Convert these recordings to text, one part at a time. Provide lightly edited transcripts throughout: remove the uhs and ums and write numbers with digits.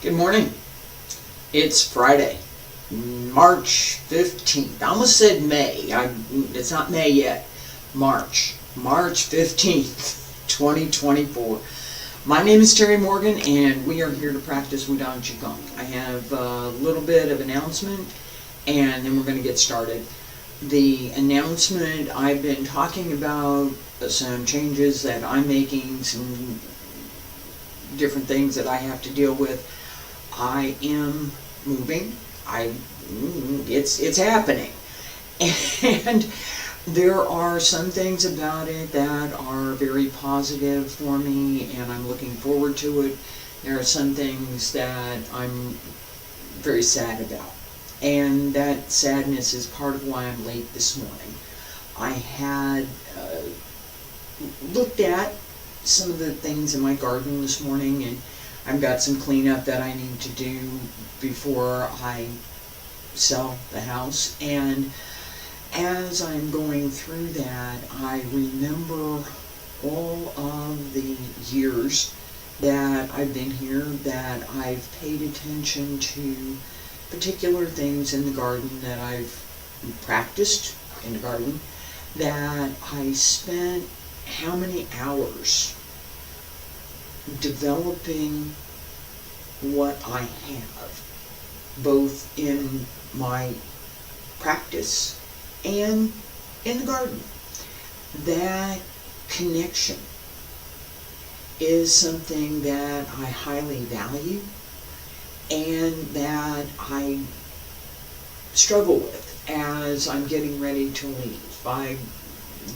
Good morning. It's Friday, March 15th. I almost said May. It's not May yet. March 15th, 2024. My name is Terry Morgan, and we are here to practice Wudang Qigong. I have a little bit of announcement, and then we're going to get started. The announcement, I've been talking about some changes that I'm making, some different things that I have to deal with. I am moving. It's happening, and there are some things about it that are very positive for me, and I'm looking forward to it. There are some things that I'm very sad about, and that sadness is part of why I'm late this morning. I had looked at some of the things in my garden this morning, and I've got some cleanup that I need to do before I sell the house. And as I'm going through that, I remember all of the years that I've been here, that I've paid attention to particular things in the garden, that I've practiced in the garden, that I spent how many hours developing what I have, both in my practice and in the garden. That connection is something that I highly value and that I struggle with as I'm getting ready to leave. I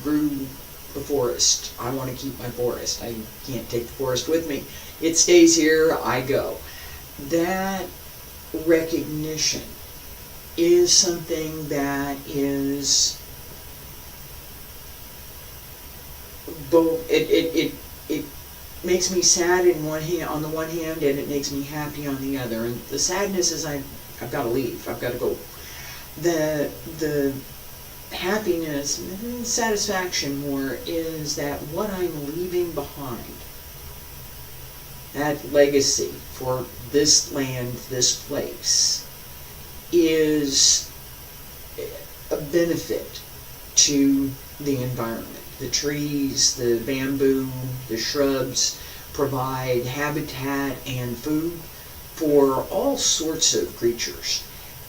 grew the forest. I want to keep my forest. I can't take the forest with me. It stays here, I go. That recognition is something that is both, it makes me sad on the one hand, and it makes me happy on the other. And the sadness is I've got to leave. I've got to go. The happiness, satisfaction more, is that what I'm leaving behind, that legacy for this land, this place, is a benefit to the environment. The trees, the bamboo, the shrubs provide habitat and food for all sorts of creatures.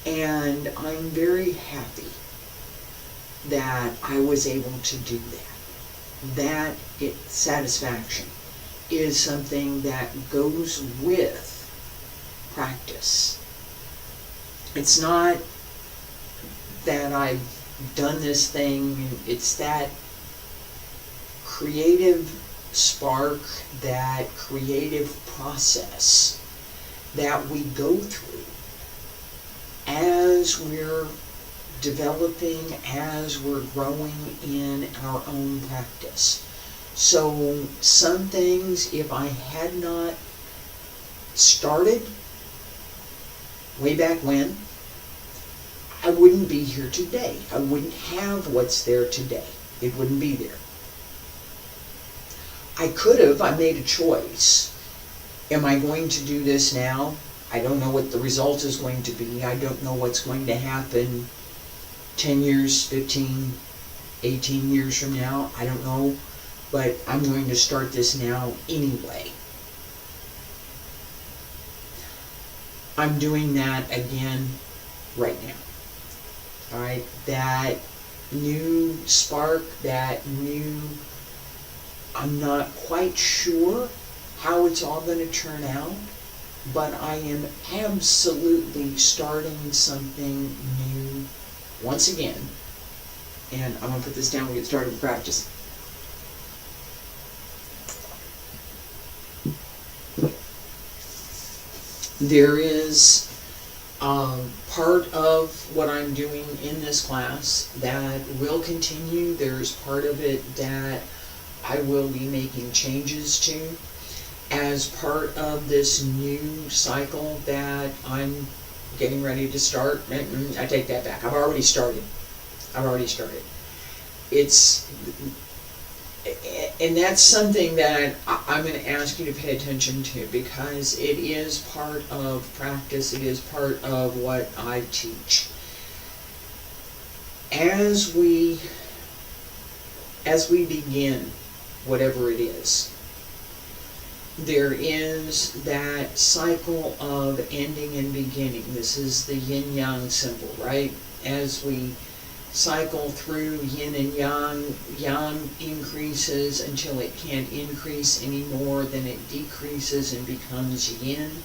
And I'm very happy that I was able to do that. That satisfaction is something that goes with practice. It's not that I've done this thing, it's that creative spark, that creative process that we go through as we're developing, as we're growing in our own practice. So some things, if I had not started way back when, I wouldn't be here today. I wouldn't have what's there today. It wouldn't be there. I could have. I made a choice. Am I going to do this now? I don't know what the result is going to be. I don't know what's going to happen 10 years, 15, 18 years from now. I don't know. But I'm going to start this now anyway. I'm doing that again right now. All right, that new spark, that new, I'm not quite sure how it's all going to turn out, but I am absolutely starting something new once again. And I'm going to put this down and get started with practice. There is part of what I'm doing in this class that will continue. There's part of it that I will be making changes to as part of this new cycle that I'm getting ready to start. I take that back. I've already started. It's And that's something that I'm going to ask you to pay attention to, because it is part of practice. It is part of what I teach. As we begin whatever it is, there is that cycle of ending and beginning. This is the yin-yang symbol, right? As we cycle through yin and yang, yang increases until it can't increase anymore, then it decreases and becomes yin.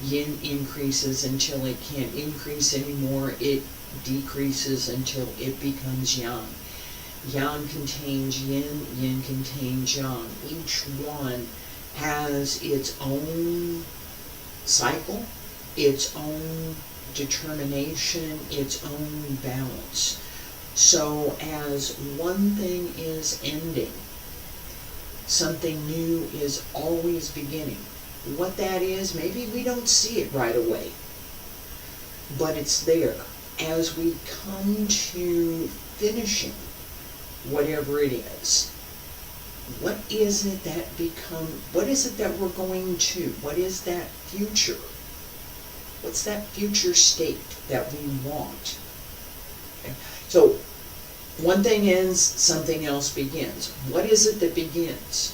Yin increases until it can't increase anymore, it decreases until it becomes yang. Yang contains yin, yin contains yang. Each one has its own cycle, its own determination, its own balance. So as one thing is ending, something new is always beginning. What that is, maybe we don't see it right away, but it's there. As we come to finishing whatever it is, what is it that we're going to? What is that future? What's that future state that we want? Okay. So, one thing ends, something else begins. What is it that begins?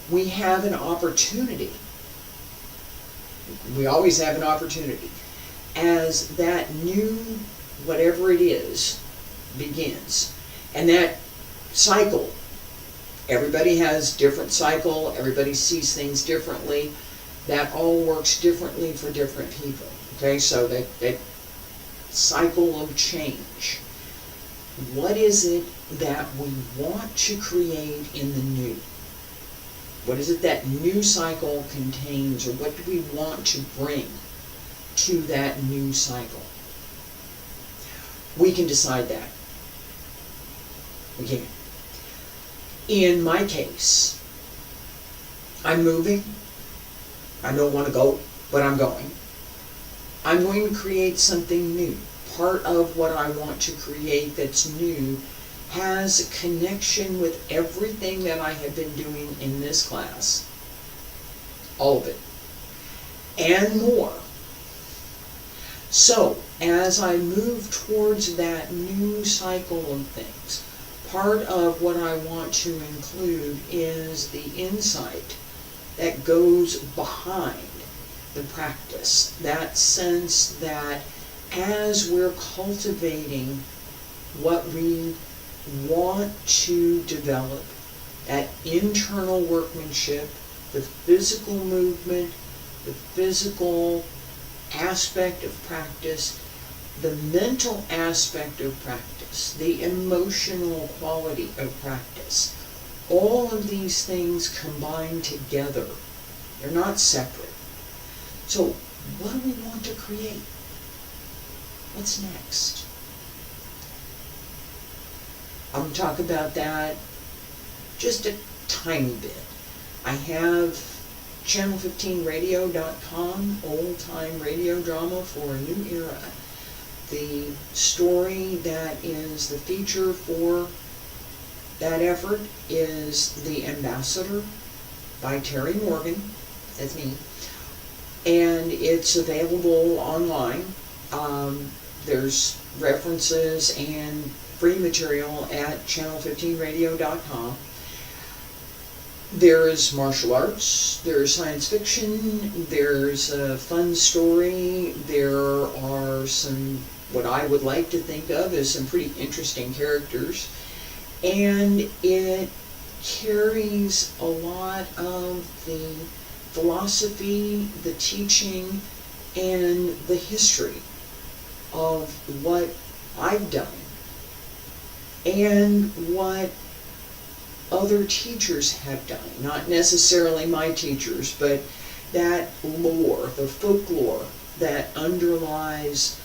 We have an opportunity. We always have an opportunity. As that new, whatever it is, begins. And that cycle, everybody has different cycle, everybody sees things differently. That all works differently for different people. Okay, so that cycle of change. What is it that we want to create in the new? What is it that new cycle contains, or what do we want to bring to that new cycle? We can decide that. We can. In my case, I'm moving. I don't want to go, but I'm going. I'm going to create something new. Part of what I want to create that's new has a connection with everything that I have been doing in this class. All of it. And more. So, as I move towards that new cycle of things, part of what I want to include is the insight that goes behind the practice. That sense that as we're cultivating what we want to develop, that internal workmanship, the physical movement, the physical aspect of practice, the mental aspect of practice, the emotional quality of practice, all of these things combine together. They're not separate. So, what do we want to create? What's next? I'm going to talk about that just a tiny bit. I have channel15radio.com, old-time radio drama for a new era. The story that is the feature for that effort is The Ambassador by Terry Morgan. That's me. And it's available online. There's references and free material at channel15radio.com. There is martial arts, there's science fiction, there's a fun story, there are some, what I would like to think of as some pretty interesting characters, and it carries a lot of the philosophy, the teaching, and the history of what I've done and what other teachers have done. Not necessarily my teachers, but that lore, the folklore that underlies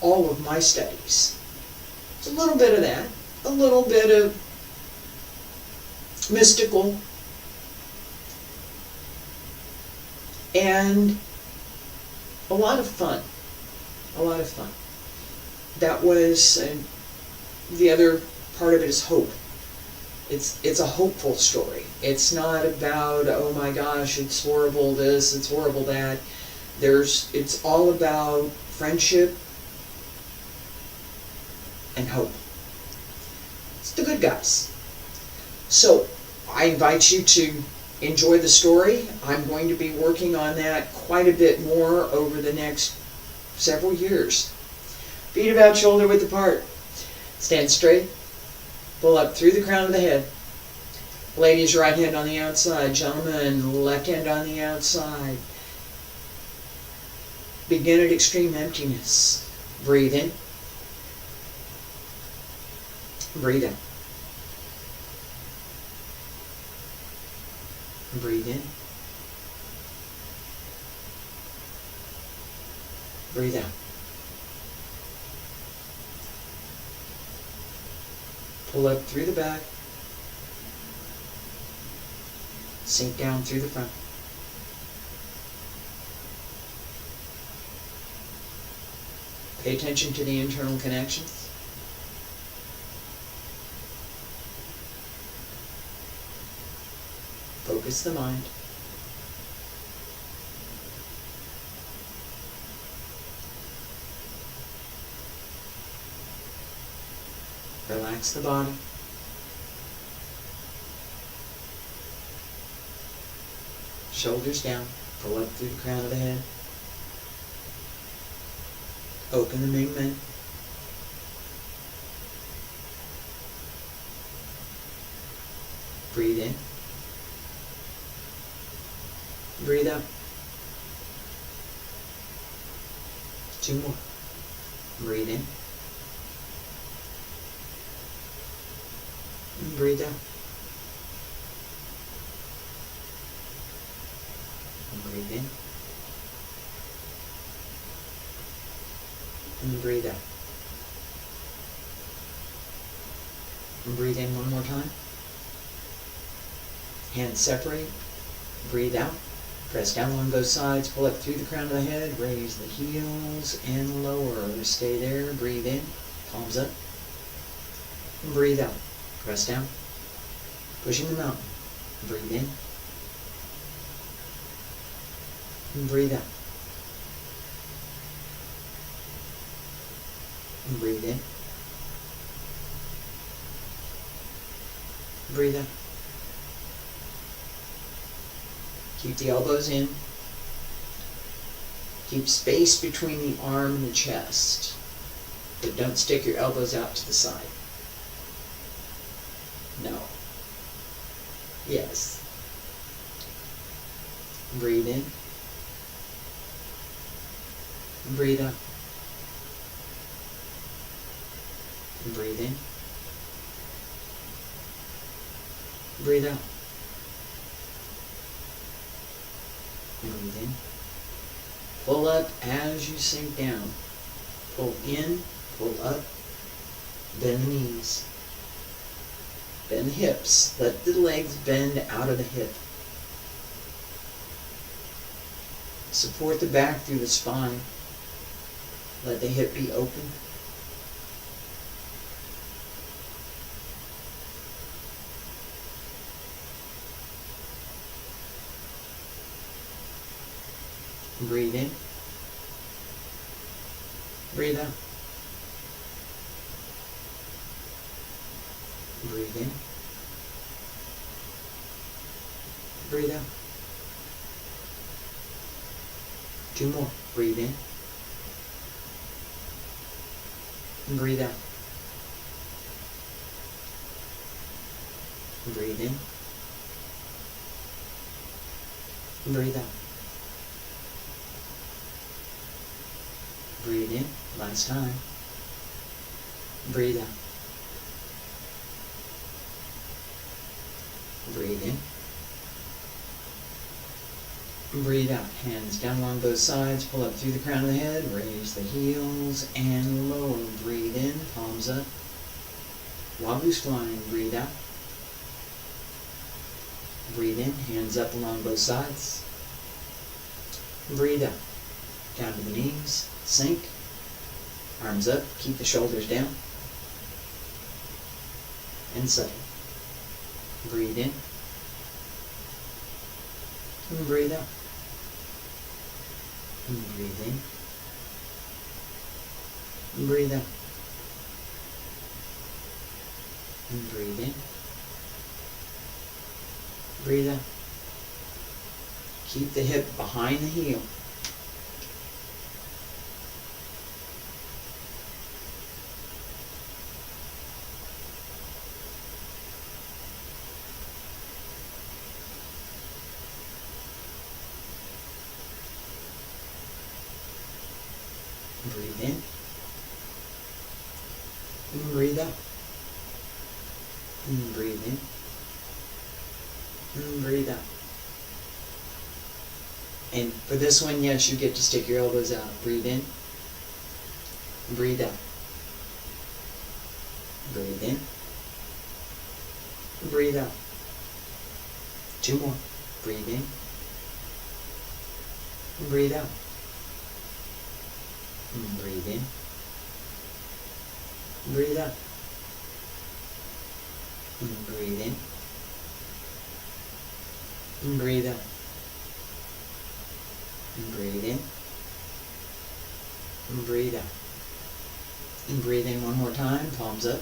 all of my studies. It's a little bit of that, a little bit of mystical, and a lot of fun. A lot of fun. That was, the other part of it is hope. It's a hopeful story. It's not about, oh my gosh, it's horrible this, it's horrible that. It's all about friendship and hope. It's the good guys. So I invite you to enjoy the story. I'm going to be working on that quite a bit more over the next several years. Feet about shoulder width apart. Stand straight. Pull up through the crown of the head. Ladies, right hand on the outside. Gentlemen, left hand on the outside. Begin at extreme emptiness. Breathe in. Breathe out. Breathe in. Breathe out. Pull up through the back. Sink down through the front. Pay attention to the internal connections. Focus the mind. Relax the body. Shoulders down. Pull up through the crown of the head. Open the movement. Breathe in. Breathe out. 2 more. Breathe in. And breathe out. And breathe in. And breathe out. And breathe in one more time. Hands separate. Breathe out. Press down along both sides. Pull up through the crown of the head. Raise the heels and lower. Stay there. Breathe in. Palms up. And breathe out. Press down. Pushing the mountain. Breathe in. And breathe out. And breathe in. Breathe out. Keep the elbows in. Keep space between the arm and the chest. But don't stick your elbows out to the side. No. Yes. Breathe in. Breathe out. Breathe in. Breathe out. Breathe in. Pull up as you sink down. Pull in, pull up, bend the knees. Bend the hips. Let the legs bend out of the hip. Support the back through the spine. Let the hip be open. Breathe in. Breathe out. Breathe in. Breathe out. 2 more. Breathe in. And breathe out. Breathe in. And breathe out. Breathe in. Last time. Breathe out. Breathe in. Breathe out. Hands down along both sides. Pull up through the crown of the head. Raise the heels and lower. Breathe in. Palms up. Wabu's flying. Breathe out. Breathe in. Hands up along both sides. Breathe out. Down to the knees. Sink. Arms up. Keep the shoulders down. And settle. Breathe in. And breathe out. And breathe in. And breathe out. And breathe in. Breathe out. Keep the hip behind the heel. Breathe in. And breathe out. And breathe in. And breathe out. And for this one, yes, you get to stick your elbows out. Breathe in. Breathe out. Breathe in. Breathe out. 2 more. Breathe in. Breathe out. And breathe in. Breathe out. And breathe in. And breathe out. And breathe in. And breathe out. And breathe in one more time, palms up.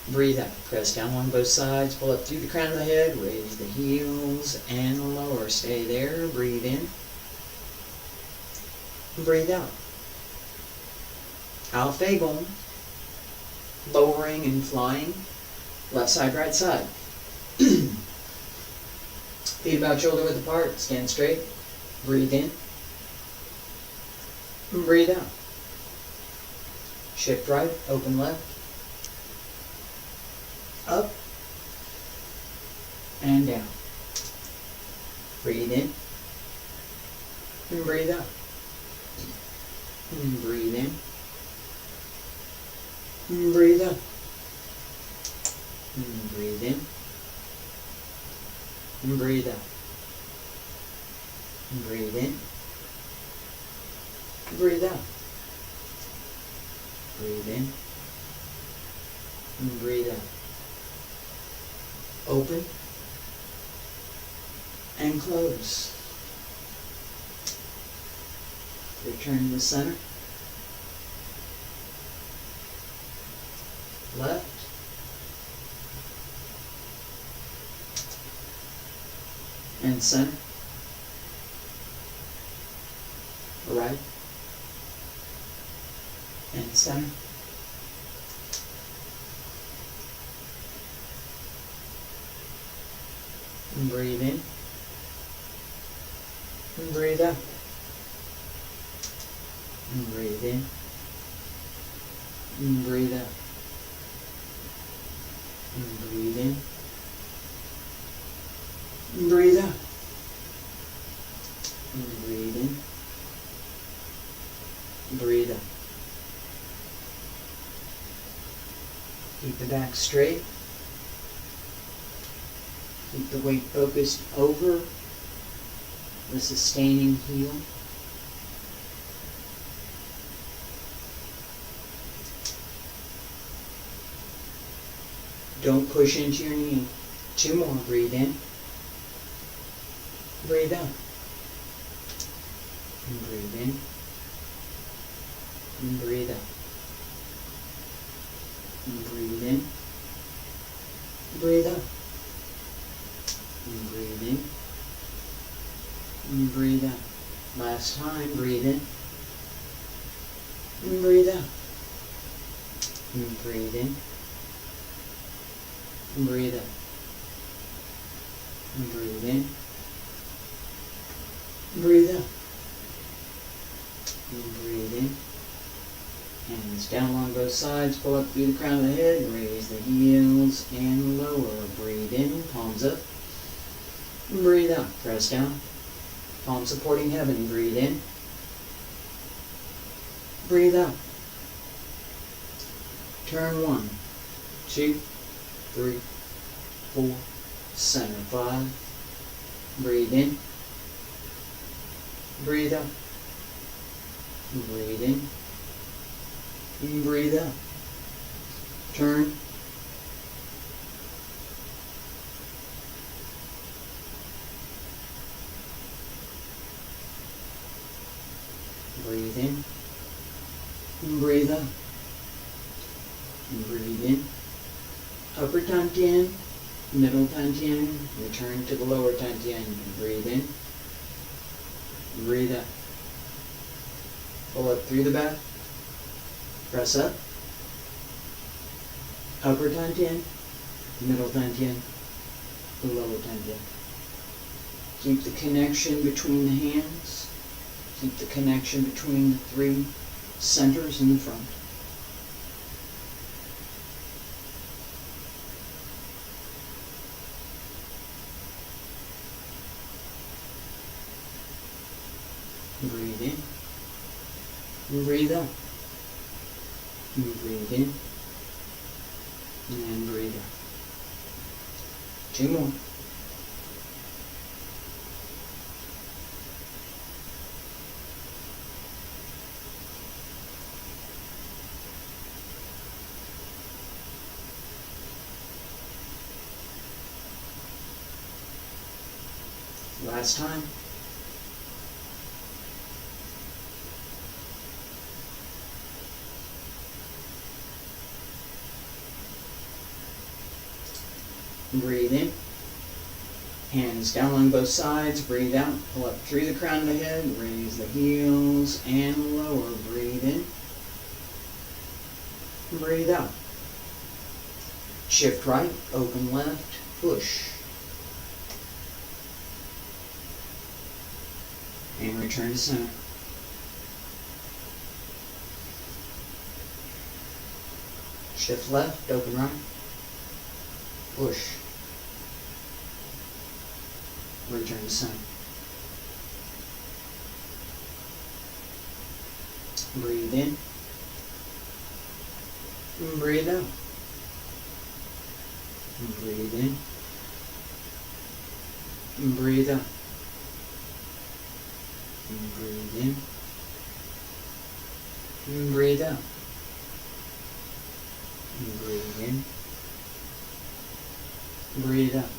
Breathe out. Press down on both sides, pull up through the crown of the head, raise the heels and lower. Stay there. Breathe in. Breathe out. Qigong. Lowering and flying. Left side, right side. Feet about shoulder width apart. Stand straight. Breathe in. And breathe out. Shift right. Open left. Up. And down. Breathe in. And breathe out. And breathe in. And breathe out. And breathe in. And breathe out. And breathe in. Breathe out. Breathe in. And breathe out. Open. And close. Return to the center. Left. And center. Right. And center. And breathe in. And breathe out. And breathe in. And breathe out. And breathe in. And breathe out. And breathe in. Breathe out. Keep the back straight. Keep the weight focused over the sustaining heel. Don't push into your knee. 2 more. Breathe in. Breathe out. And breathe in. And breathe out. And breathe in. Breathe out. And breathe in. And breathe out. Last time. Breathe in. And breathe out. And breathe in. And breathe out. And breathe in. Breathe out. And breathe in. Hands down along both sides. Pull up through the crown of the head. Raise the heels and lower. Breathe in. Palms up. And breathe out. Press down. Palms supporting heaven. Breathe in. Breathe out. Turn 1, 2, 3, 4. Center 5. Breathe in. Breathe out. Breathe in. And breathe out. Turn. And breathe in. Upper Dantian, middle Dantian, return to the lower Dantian. Breathe in. Breathe out. Pull up through the back. Press up. Upper Dantian, middle Dantian, lower Dantian. Keep the connection between the hands. Keep the connection between the three centers in the front. Breathe in. Breathe out. Breathe in. And breathe out. 2 more. Last time. Breathe in. Hands down on both sides. Breathe out. Pull up through the crown of the head. Raise the heels and lower. Breathe in. Breathe out. Shift right. Open left. Push. And return to center. Shift left. Open right. Push. Return to center. Breathe in. Breathe out. Breathe in. Breathe out. Breathe in. Breathe out. Breathe in. Breathe out.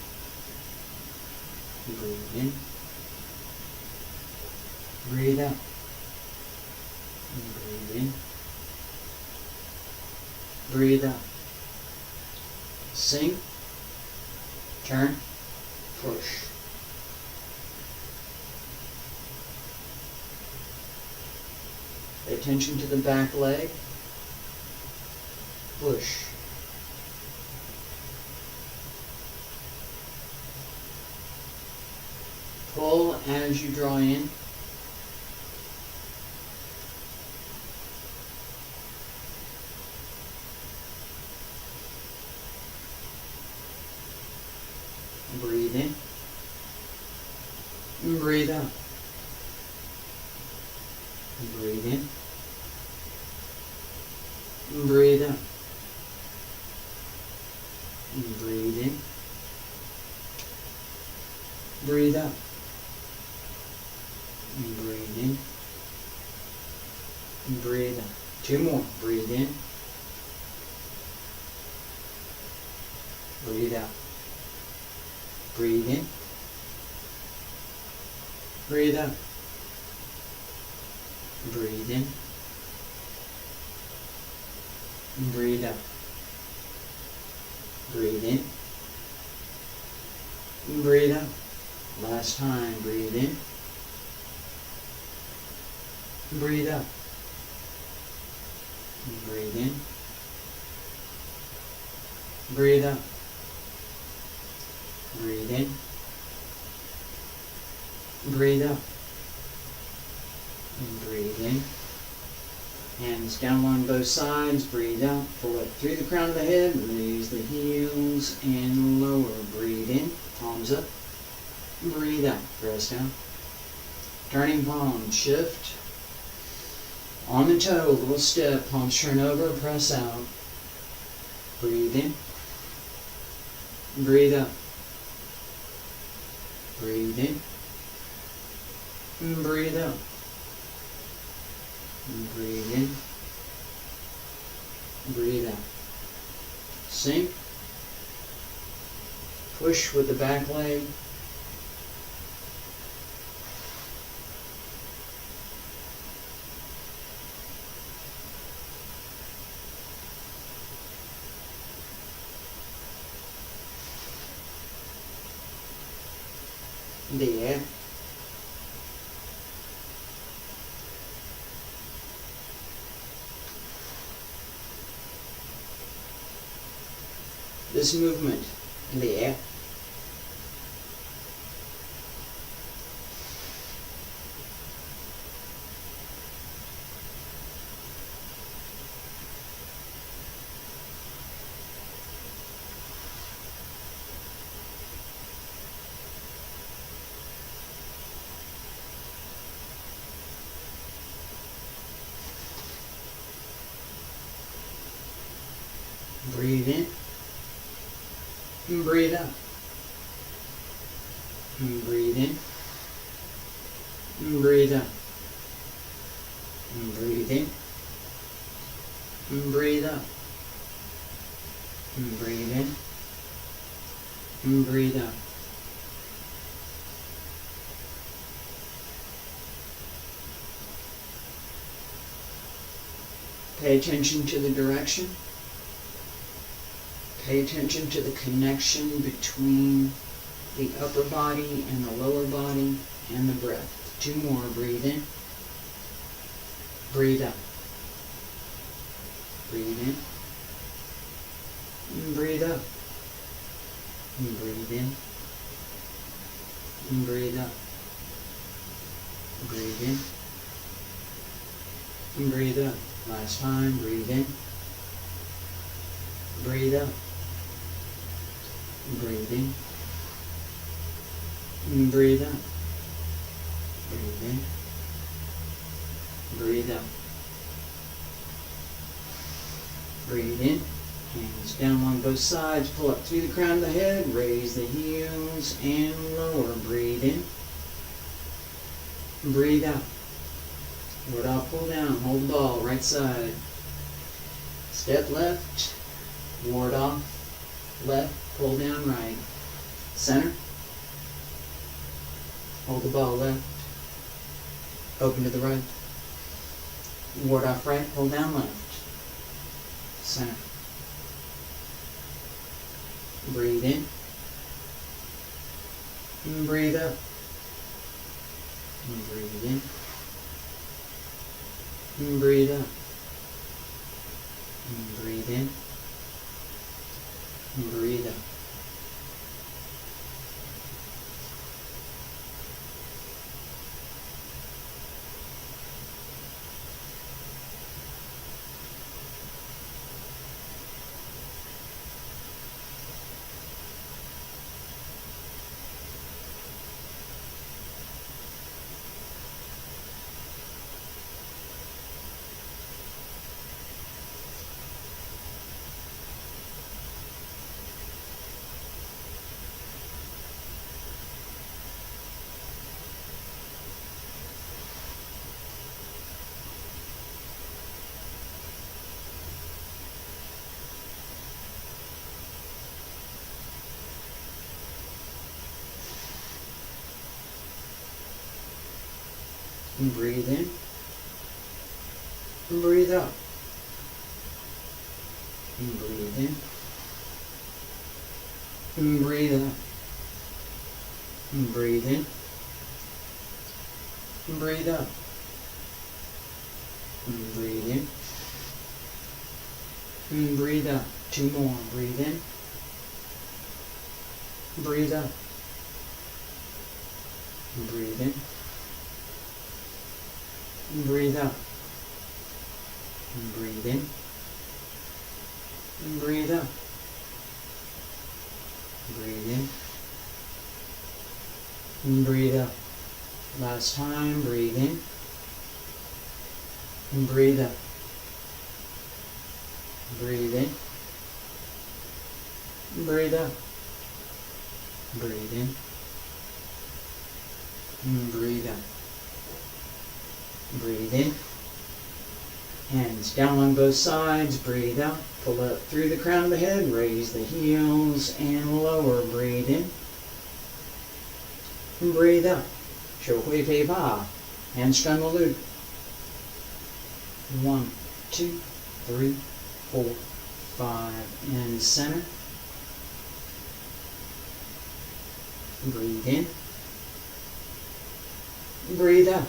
Breathe in. Breathe out. Breathe in. Breathe out. Sink. Turn. Push. Pay attention to the back leg. Push. Pull as you draw in. Breathe in. Breathe out. Breathe in. Breathe out. Breathe in. Breathe out. Breathe in. Breathe out. 2 more. Breathe in. Breathe out. Breathe in. Breathe out. Breathe in. Breathe out. Breathe in. Breathe out. Last time. Breathe in. Breathe out. Breathe in. Breathe out. Breathe in. Breathe out. And breathe in. Hands down on both sides. Breathe out. Pull up through the crown of the head. Raise the heels and lower. Breathe in. Palms up. Breathe out. Press down. Turning palms. Shift. On the toe. Little step. Palms turn over. Press out. Breathe in. Breathe out. Breathe in. Breathe out. Breathe in. Breathe out. Sink. Push with the back leg. there. This movement, there. Breathe in. And breathe out. And breathe in. And breathe out. And breathe in. And breathe out. And breathe in. And breathe out. Pay attention to the direction. Pay attention to the connection between the upper body and the lower body and the breath. 2 more. Breathe in. Breathe out. Breathe in. And breathe out. And breathe in. And breathe out. Breathe in. And breathe out. Last time. Breathe in. Breathe out. Breathe in. And breathe out. Breathe in. Breathe out. Breathe in. Hands down along both sides. Pull up through the crown of the head. Raise the heels and lower. Breathe in. Breathe out. Ward off, pull down. Hold the ball. Right side. Step left. Ward off. Left. Pull down right. Center. Hold the ball left. Open to the right. Ward off right. Pull down left. Center. Breathe in. And breathe out. And breathe in. And breathe out. And breathe in. And breathe out. And breathe in. And breathe out. And breathe in. And breathe out. And breathe in. And breathe out. And breathe in. And breathe out. 2 more. Breathe in. Breathe out. And breathe in. And breathe out. And breathe in. And breathe out. Breathe in. And breathe out. Last time, breathe in. And breathe out. Breathe in. And breathe out. Breathe in. And breathe out. Breathe in. Hands down on both sides. Breathe out. Pull up through the crown of the head. Raise the heels and lower. Breathe in. And breathe out. Shou Hui Pei Ba. Handstand Loop. 1, 2, 3, 4, 5. And center. Breathe in. Breathe out.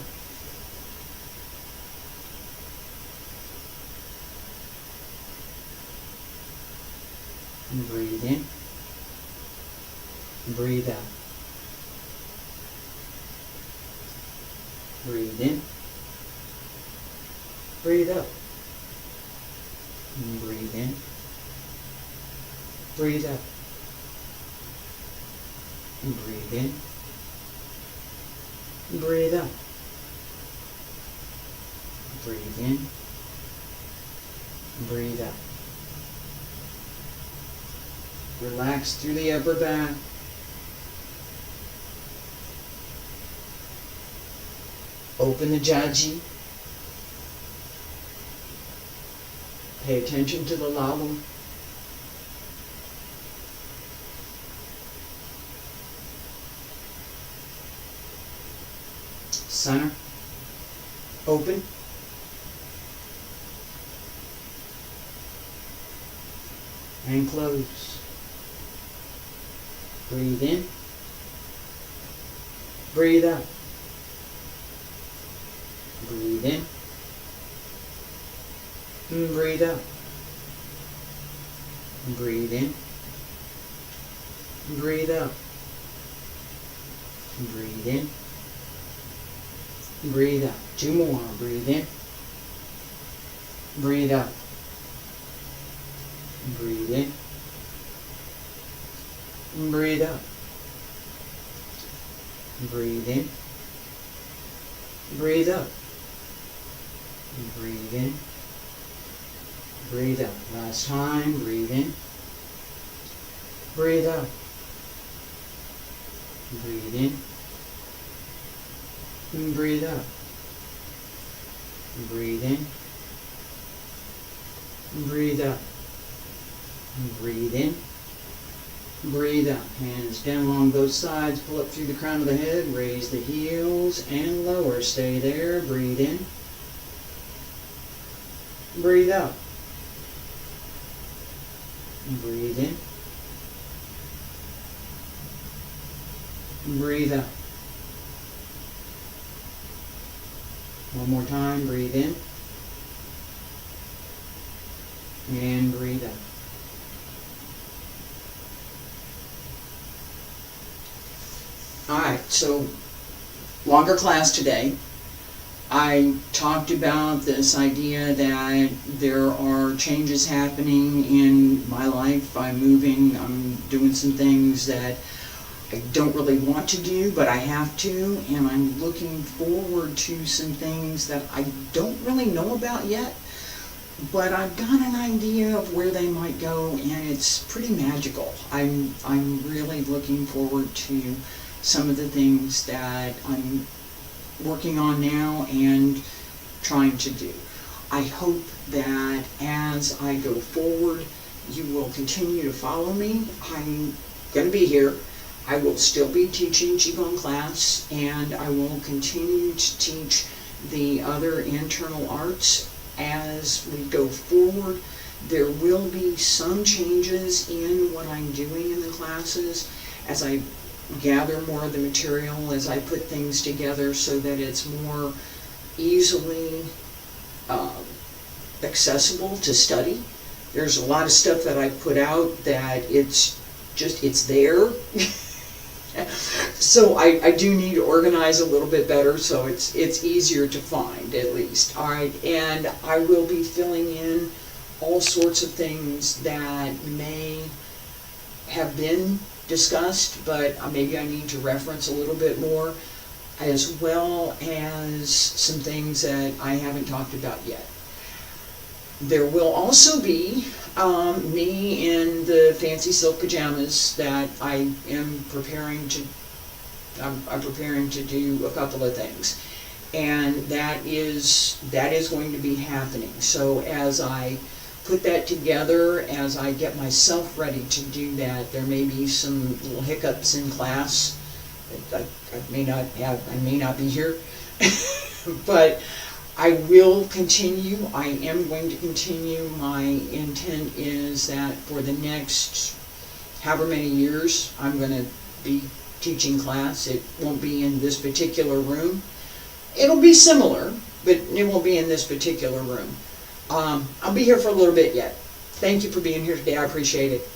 Breathe in. Breathe out. Breathe in. Breathe out. Breathe in. Breathe out. Breathe in. Breathe out. Breathe in. Breathe out. Relax through the upper back. Open the jaji. Pay attention to the lalum. Center. Open. And close. Breathe in. Breathe out. Breathe in. And breathe out. Breathe in. Breathe out. Breathe in. Breathe out. Two more. Breathe in. Breathe out. Breathe in. Breathe out. Breathe in. Breathe out. Breathe in. Breathe out. Last time. Breathe in. Breathe out. Breathe in. And breathe out. Breathe in. Breathe out. Breathe in. Breathe out. Hands down along both sides. Pull up through the crown of the head. Raise the heels and lower. Stay there. Breathe in. Breathe out. Breathe in. Breathe out. One more time. Breathe in. And breathe out. Alright, so longer class today. I talked about this idea that there are changes happening in my life. I'm moving, I'm doing some things that I don't really want to do, but I have to, and I'm looking forward to some things that I don't really know about yet, but I've got an idea of where they might go, and it's pretty magical. I'm really looking forward to some of the things that I'm working on now and trying to do. I hope that as I go forward, you will continue to follow me. I'm going to be here. I will still be teaching Qigong class, and I will continue to teach the other internal arts as we go forward. There will be some changes in what I'm doing in the classes as I gather more of the material, as I put things together so that it's more easily accessible to study. There's a lot of stuff that I put out that it's there. So I do need to organize a little bit better so it's easier to find, at least. Alright, and I will be filling in all sorts of things that may have been discussed, but maybe I need to reference a little bit more, as well as some things that I haven't talked about yet. There will also be me in the fancy silk pajamas that I am preparing to. I'm preparing to do a couple of things, and that is going to be happening. So as I put that together, as I get myself ready to do that, there may be some little hiccups in class. I may not be here, but I will continue. I am going to continue. My intent is that for the next however many years I'm going to be teaching class. It won't be in this particular room. It'll be similar, but it won't be in this particular room. I'll be here for a little bit yet. Thank you for being here today. I appreciate it.